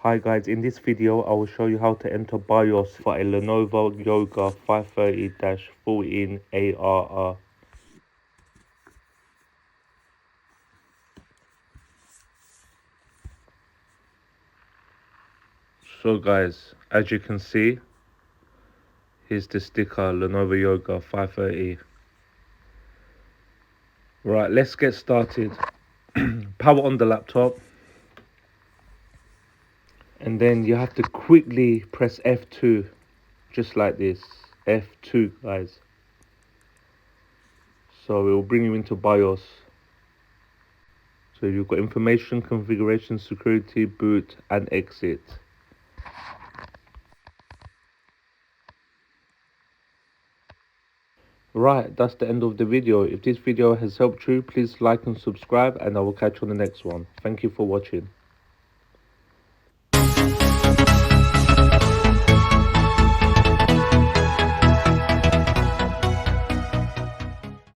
Hi guys, in this video I will show you how to enter BIOS for a Lenovo Yoga 530-14 ARR. So guys, as you can see, here's the sticker Lenovo Yoga 530. Right, let's get started. Power on the laptop. And then you have to quickly press F2, just like this. F2 guys. So it will bring you into BIOS. So you've got information, configuration, security, boot, and exit. Right, that's the end of the video. If this video has helped you, please like and subscribe, and I will catch you on the next one. Thank you for watching.